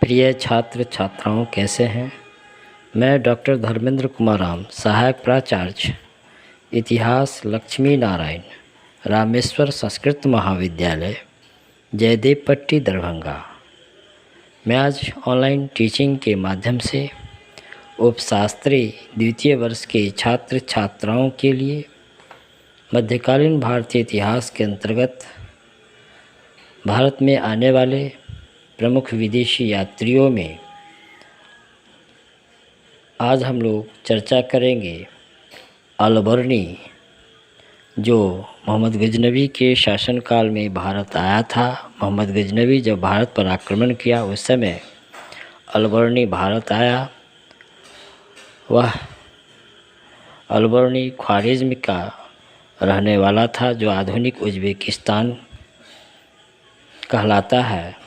प्रिय छात्र छात्राओं, कैसे हैं। मैं डॉक्टर धर्मेंद्र कुमार राम, सहायक प्राचार्य इतिहास, लक्ष्मी नारायण रामेश्वर संस्कृत महाविद्यालय, जयदेव पट्टी, दरभंगा। मैं आज ऑनलाइन टीचिंग के माध्यम से उपशास्त्री द्वितीय वर्ष के छात्र छात्राओं के लिए मध्यकालीन भारतीय इतिहास के अंतर्गत भारत में आने वाले प्रमुख विदेशी यात्रियों में आज हम लोग चर्चा करेंगे अल-बर्नी, जो मोहम्मद गजनवी के शासनकाल में भारत आया था। मोहम्मद गजनवी जब भारत पर आक्रमण किया उस समय अल-बर्नी भारत आया। वह अल-बर्नी ख्वारिज़्म का रहने वाला था, जो आधुनिक उज़्बेकिस्तान कहलाता है।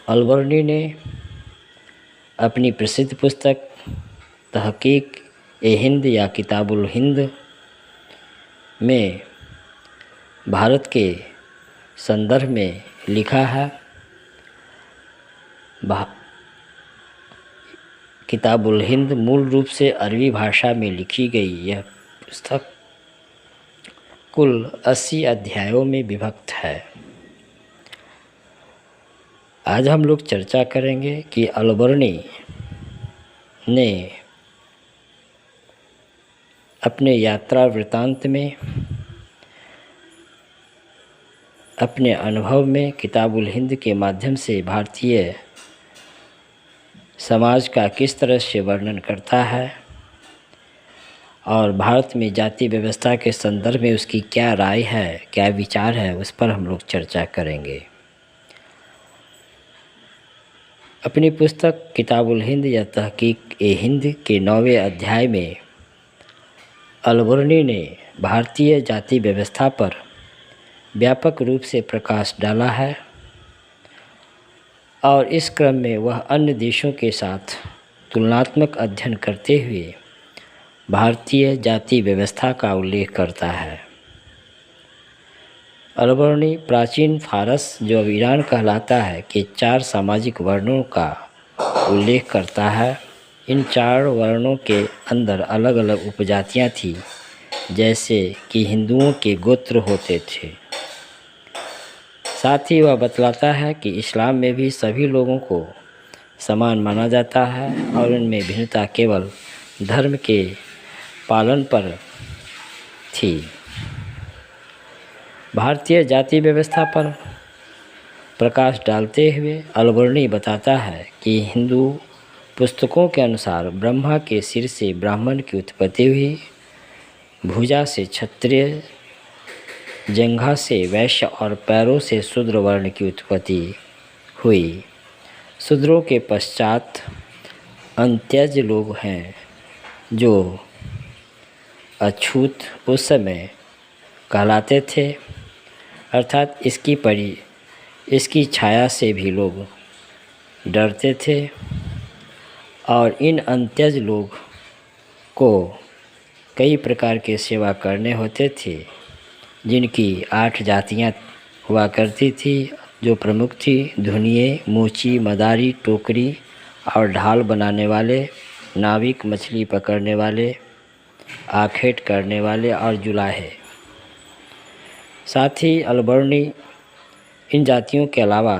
अल-बर्नी ने अपनी प्रसिद्ध पुस्तक तहक़ीक़-ए-हिंद या किताबुल-हिंद में भारत के संदर्भ में लिखा है। किताबुल-हिंद मूल रूप से अरबी भाषा में लिखी गई यह पुस्तक कुल 80 अध्यायों में विभक्त है। आज हम लोग चर्चा करेंगे कि अल-बर्नी ने अपने यात्रा वृत्तांत में, अपने अनुभव में किताबुल-हिंद के माध्यम से भारतीय समाज का किस तरह से वर्णन करता है और भारत में जाति व्यवस्था के संदर्भ में उसकी क्या राय है, क्या विचार है, उस पर हम लोग चर्चा करेंगे। अपनी पुस्तक किताबुल-हिंद या तहक़ीक़-ए-हिंद के 9वें अध्याय में अल-बर्नी ने भारतीय जाति व्यवस्था पर व्यापक रूप से प्रकाश डाला है और इस क्रम में वह अन्य देशों के साथ तुलनात्मक अध्ययन करते हुए भारतीय जाति व्यवस्था का उल्लेख करता है। अल-बर्नी प्राचीन फारस, जो अब ईरान कहलाता है, के 4 सामाजिक वर्णों का उल्लेख करता है। इन 4 वर्णों के अंदर अलग अलग उपजातियां थीं, जैसे कि हिंदुओं के गोत्र होते थे। साथ ही वह बतलाता है कि इस्लाम में भी सभी लोगों को समान माना जाता है और उनमें भिन्नता केवल धर्म के पालन पर थी। भारतीय जाति व्यवस्था पर प्रकाश डालते हुए अल-बर्नी बताता है कि हिंदू पुस्तकों के अनुसार ब्रह्मा के सिर से ब्राह्मण की उत्पत्ति हुई, भुजा से क्षत्रिय, जंघा से वैश्य और पैरों से शूद्र वर्ण की उत्पत्ति हुई। शूद्रों के पश्चात अंत्यज लोग हैं, जो अछूत उस समय कहलाते थे, अर्थात इसकी छाया से भी लोग डरते थे और इन अंत्यज लोग को कई प्रकार के सेवा करने होते थे, जिनकी 8 जातियां हुआ करती थी, जो प्रमुख थी धुनिये, मूची, मदारी, टोकरी और ढाल बनाने वाले, नाविक, मछली पकड़ने वाले, आखेट करने वाले और जुलाहे। साथ ही अल-बर्नी इन जातियों के अलावा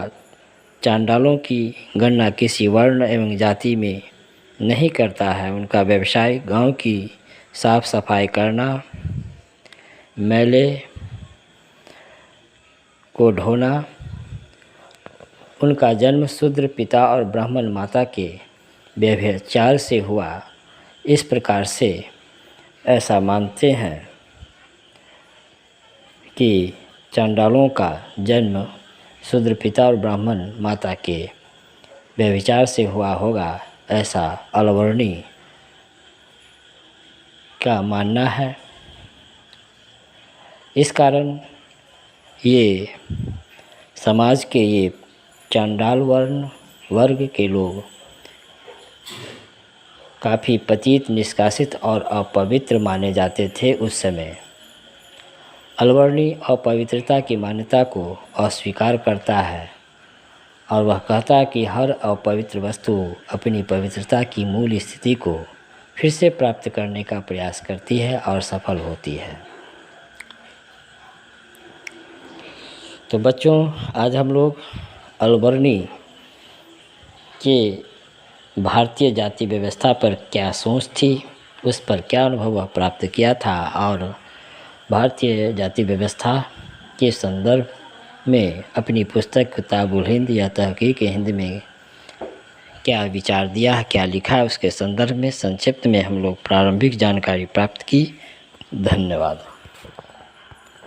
चांडालों की गणना किसी वर्ण एवं जाति में नहीं करता है। उनका व्यवसाय गांव की साफ सफाई करना, मैले को ढोना। उनका जन्म शूद्र पिता और ब्राह्मण माता के व्यभिचार से हुआ। इस प्रकार से ऐसा मानते हैं कि चांडालों का जन्म शूद्र पिता और ब्राह्मण माता के व्यभिचार से हुआ होगा, ऐसा अल-बर्नी का मानना है। इस कारण ये समाज के ये चांडाल वर्ग के लोग काफ़ी पतित, निष्कासित और अपवित्र माने जाते थे उस समय। अल-बर्नी अपवित्रता की मान्यता को अस्वीकार करता है और वह कहता है कि हर अपवित्र वस्तु अपनी पवित्रता की मूल स्थिति को फिर से प्राप्त करने का प्रयास करती है और सफल होती है। तो बच्चों, आज हम लोग अलबर्नी के भारतीय जाति व्यवस्था पर क्या सोच थी, उस पर क्या अनुभव वह प्राप्त किया था, और भारतीय जाति व्यवस्था के संदर्भ में अपनी पुस्तक किताबुल हिंद या तहकीक हिंद में क्या विचार दिया है, क्या लिखा है, उसके संदर्भ में संक्षिप्त में हम लोग प्रारंभिक जानकारी प्राप्त की। धन्यवाद।